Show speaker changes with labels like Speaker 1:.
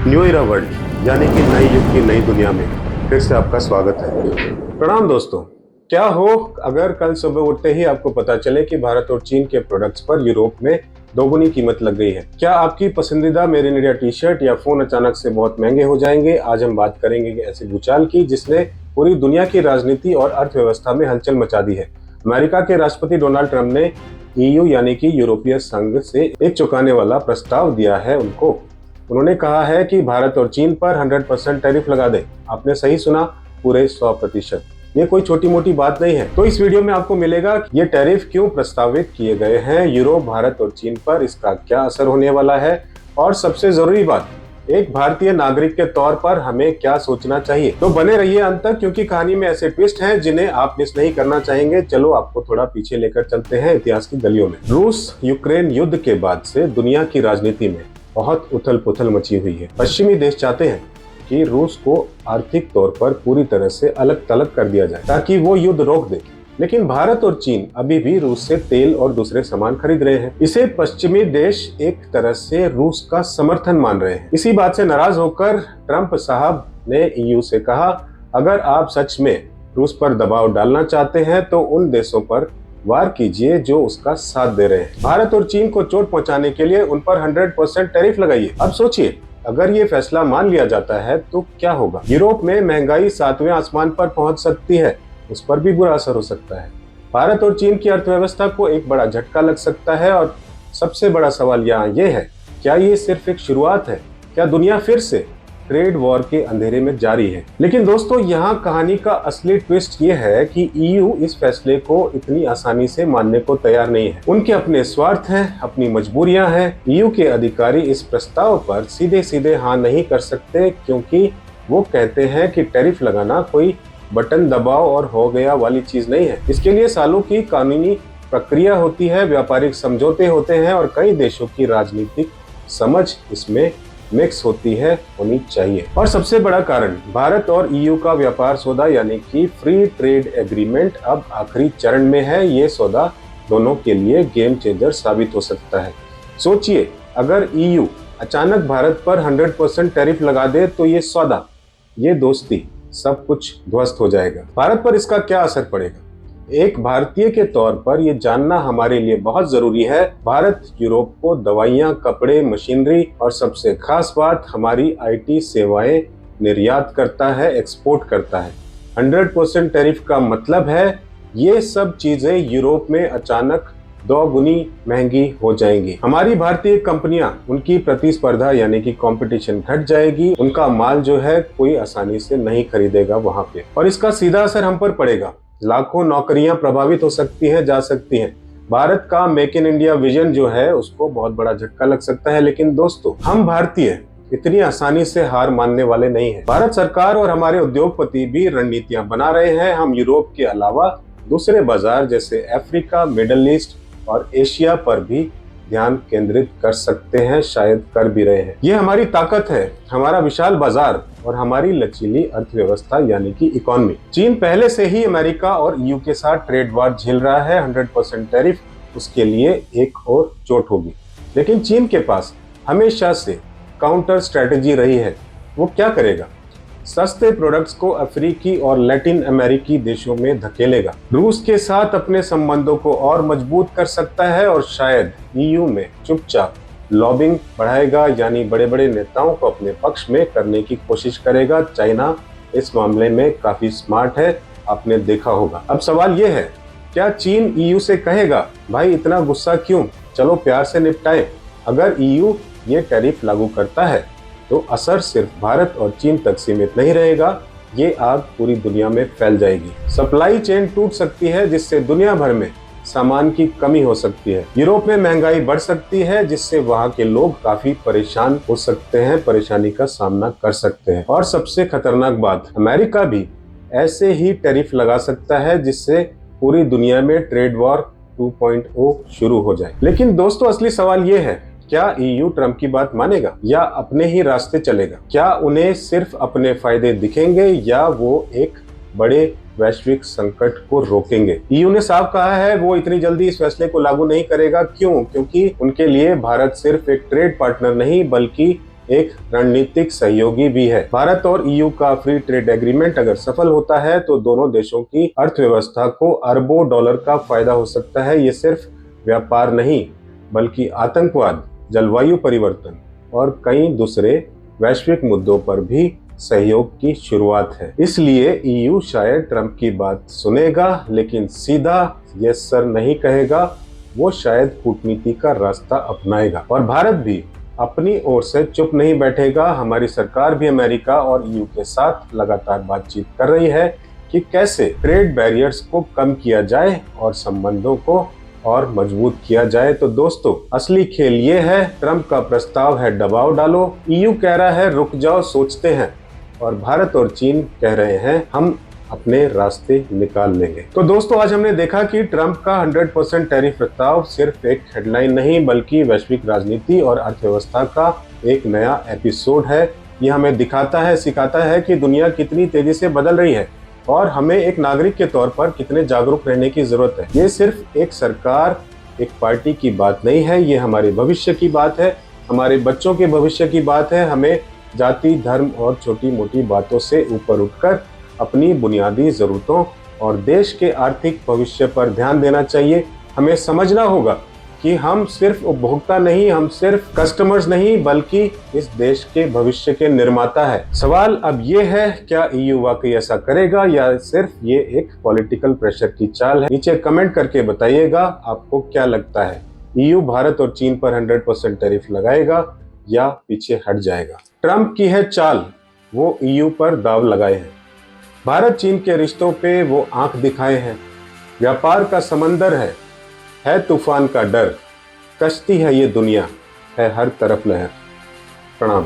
Speaker 1: New इरा world यानी कि नए युग की नई दुनिया में फिर से आपका स्वागत है। प्रणाम दोस्तों। क्या हो अगर कल सुबह उठते ही आपको पता चले कि भारत और चीन के प्रोडक्ट्स पर यूरोप में दोगुनी कीमत लग गई है। क्या आपकी पसंदीदा made in India T shirt या फोन अचानक से बहुत महंगे हो जाएंगे? आज हम बात करेंगे कि ऐसी भूचाल की जिसने पूरी दुनिया की राजनीति और अर्थव्यवस्था में हलचल मचा दी है। अमेरिका के राष्ट्रपति डोनाल्ड ट्रंप ने EU यानी कि यूरोपीय संघ से एक चौंकाने वाला प्रस्ताव दिया है। उन्होंने कहा है कि भारत और चीन पर 100% टैरिफ लगा दे। आपने सही सुना, पूरे 100%। ये कोई छोटी मोटी बात नहीं है। तो इस वीडियो में आपको मिलेगा कि ये टैरिफ क्यों प्रस्तावित किए गए हैं यूरोप, भारत और चीन पर, इसका क्या असर होने वाला है, और सबसे जरूरी बात, एक भारतीय नागरिक के तौर पर हमें क्या सोचना चाहिए। तो बने रहिए अंत तक, क्योंकि कहानी में ऐसे ट्विस्ट हैं जिन्हें आप मिस नहीं करना चाहेंगे। चलो आपको थोड़ा पीछे लेकर चलते हैं इतिहास की गलियों में। रूस यूक्रेन युद्ध के बाद से दुनिया की राजनीति में बहुत उथल पुथल मची हुई है। पश्चिमी देश चाहते हैं कि रूस को आर्थिक तौर पर पूरी तरह से अलग थलग कर दिया जाए ताकि वो युद्ध रोक दे। लेकिन भारत और चीन अभी भी रूस से तेल और दूसरे सामान खरीद रहे हैं। इसे पश्चिमी देश एक तरह से रूस का समर्थन मान रहे हैं। इसी बात से नाराज होकर ट्रंप साहब ने EU से कहा, अगर आप सच में रूस पर दबाव डालना चाहते हैं तो उन देशों पर वार कीजिए जो उसका साथ दे रहे हैं। भारत और चीन को चोट पहुंचाने के लिए उन पर 100% टैरिफ लगाइए। अब सोचिए, अगर ये फैसला मान लिया जाता है तो क्या होगा? यूरोप में महंगाई 7वें आसमान पर पहुंच सकती है, उस पर भी बुरा असर हो सकता है। भारत और चीन की अर्थव्यवस्था को एक बड़ा झटका लग सकता है। और सबसे बड़ा सवाल यहाँ ये है, क्या ये सिर्फ एक शुरुआत है? क्या दुनिया फिर से ट्रेड वॉर के अंधेरे में जारी है? लेकिन दोस्तों, यहाँ कहानी का असली ट्विस्ट ये है कि EU इस फैसले को इतनी आसानी से मानने को तैयार नहीं है। उनके अपने स्वार्थ हैं, अपनी मजबूरियां हैं। EU के अधिकारी इस प्रस्ताव पर सीधे सीधे हाँ नहीं कर सकते, क्योंकि वो कहते हैं कि टैरिफ लगाना कोई बटन दबाओ और हो गया वाली चीज नहीं है। इसके लिए सालों की कानूनी प्रक्रिया होती है, व्यापारिक समझौते होते हैं और कई देशों की राजनीतिक समझ इसमें मिक्स होनी चाहिए। और सबसे बड़ा कारण, भारत और EU का व्यापार सौदा यानी कि फ्री ट्रेड एग्रीमेंट अब आखिरी चरण में है। ये सौदा दोनों के लिए गेम चेंजर साबित हो सकता है। सोचिए, अगर EU अचानक भारत पर 100% टैरिफ लगा दे तो ये सौदा, ये दोस्ती, सब कुछ ध्वस्त हो जाएगा। भारत पर इसका क्या असर पड़ेगा? एक भारतीय के तौर पर यह जानना हमारे लिए बहुत जरूरी है। भारत यूरोप को दवाइयां, कपड़े, मशीनरी और सबसे खास बात, हमारी IT सेवाएं निर्यात करता है, एक्सपोर्ट करता है। 100% टैरिफ का मतलब है ये सब चीजें यूरोप में अचानक 2 गुनी महंगी हो जाएंगी। हमारी भारतीय कंपनियां, उनकी प्रतिस्पर्धा यानी कि कंपटीशन घट जाएगी। उनका माल जो है कोई आसानी से नहीं खरीदेगा वहां पे, और इसका सीधा असर हम पर पड़ेगा। लाखों नौकरियां प्रभावित हो सकती हैं, जा सकती हैं। भारत का मेक इन इंडिया विजन जो है उसको बहुत बड़ा झटका लग सकता है। लेकिन दोस्तों, हम भारतीय इतनी आसानी से हार मानने वाले नहीं हैं। भारत सरकार और हमारे उद्योगपति भी रणनीतियां बना रहे हैं। हम यूरोप के अलावा दूसरे बाजार जैसे अफ्रीका, मिडल ईस्ट और एशिया पर भी ध्यान केंद्रित कर सकते हैं, शायद कर भी रहे हैं। ये हमारी ताकत है, हमारा विशाल बाजार और हमारी लचीली अर्थव्यवस्था यानी कि इकोनॉमी। चीन पहले से ही अमेरिका और EU के साथ ट्रेड वॉर झेल रहा है। 100% टैरिफ उसके लिए एक और चोट होगी। लेकिन चीन के पास हमेशा से काउंटर स्ट्रेटेजी रही है। वो क्या करेगा? सस्ते प्रोडक्ट्स को अफ्रीकी और लैटिन अमेरिकी देशों में धकेलेगा। रूस के साथ अपने संबंधों को और मजबूत कर सकता है और शायद EU में चुपचाप लॉबिंग बढ़ाएगा, यानी बड़े बड़े नेताओं को अपने पक्ष में करने की कोशिश करेगा। चाइना इस मामले में काफी स्मार्ट है, आपने देखा होगा। अब सवाल ये है, क्या चीन EU से कहेगा, भाई इतना गुस्सा क्यों, चलो प्यार से निपटाएं? अगर EU ये टैरिफ लागू करता है तो असर सिर्फ भारत और चीन तक सीमित नहीं रहेगा, ये आग पूरी दुनिया में फैल जाएगी। सप्लाई चेन टूट सकती है, जिससे दुनिया भर में सामान की कमी हो सकती है। यूरोप में महंगाई बढ़ सकती है, जिससे वहाँ के लोग काफी परेशान हो सकते हैं, परेशानी का सामना कर सकते हैं। और सबसे खतरनाक बात, अमेरिका भी ऐसे ही टैरिफ लगा सकता है, जिससे पूरी दुनिया में ट्रेड वॉर 2.0 शुरू हो जाए। लेकिन दोस्तों, असली सवाल ये है, क्या EU ट्रंप की बात मानेगा या अपने ही रास्ते चलेगा? क्या उन्हें सिर्फ अपने फायदे दिखेंगे या वो एक बड़े वैश्विक संकट को रोकेंगे? EU ने साफ कहा है वो इतनी जल्दी इस फैसले को लागू नहीं करेगा। क्यों? क्योंकि उनके लिए भारत सिर्फ एक ट्रेड पार्टनर नहीं बल्कि एक रणनीतिक सहयोगी भी है। भारत और ईयू का फ्री ट्रेड एग्रीमेंट अगर सफल होता है तो दोनों देशों की अर्थव्यवस्था को अरबों डॉलर का फायदा हो सकता है। ये सिर्फ व्यापार नहीं बल्कि आतंकवाद, जलवायु परिवर्तन और कई दूसरे वैश्विक मुद्दों पर भी सहयोग की शुरुआत है। इसलिए ईयू शायद ट्रंप की बात सुनेगा लेकिन सीधा यस सर नहीं कहेगा। वो शायद कूटनीति का रास्ता अपनाएगा और भारत भी अपनी ओर से चुप नहीं बैठेगा। हमारी सरकार भी अमेरिका और ईयू के साथ लगातार बातचीत कर रही है कि कैसे ट्रेड बैरियर्स को कम किया जाए और संबंधों को और मजबूत किया जाए। तो दोस्तों, असली खेल ये है, ट्रंप का प्रस्ताव है दबाव डालो, ईयू कह रहा है रुक जाओ सोचते हैं, और भारत और चीन कह रहे हैं हम अपने रास्ते निकाल लेंगे। तो दोस्तों, आज हमने देखा कि ट्रंप का 100% टैरिफ प्रस्ताव सिर्फ एक हेडलाइन नहीं बल्कि वैश्विक राजनीति और अर्थव्यवस्था का एक नया एपिसोड है। यह हमें दिखाता है, सिखाता है कि दुनिया कितनी तेजी से बदल रही है और हमें एक नागरिक के तौर पर कितने जागरूक रहने की जरूरत है। ये सिर्फ एक सरकार, एक पार्टी की बात नहीं है, ये हमारे भविष्य की बात है, हमारे बच्चों के भविष्य की बात है। हमें जाति, धर्म और छोटी मोटी बातों से ऊपर उठकर अपनी बुनियादी जरूरतों और देश के आर्थिक भविष्य पर ध्यान देना चाहिए। हमें समझना होगा कि हम सिर्फ उपभोक्ता नहीं, हम सिर्फ कस्टमर्स नहीं बल्कि इस देश के भविष्य के निर्माता है। सवाल अब ये है, क्या ईयू वाकई ऐसा करेगा या सिर्फ ये एक पॉलिटिकल प्रेशर की चाल है? नीचे कमेंट करके बताइएगा आपको क्या लगता है, ईयू भारत और चीन पर 100% टैरिफ लगाएगा या पीछे हट जाएगा? ट्रंप की है चाल, वो ईयू पर दाव लगाए हैं। भारत चीन के रिश्तों पे वो आंख दिखाए हैं। व्यापार का समंदर है तूफान का डर, कश्ती है ये दुनिया, है हर तरफ लहर। प्रणाम।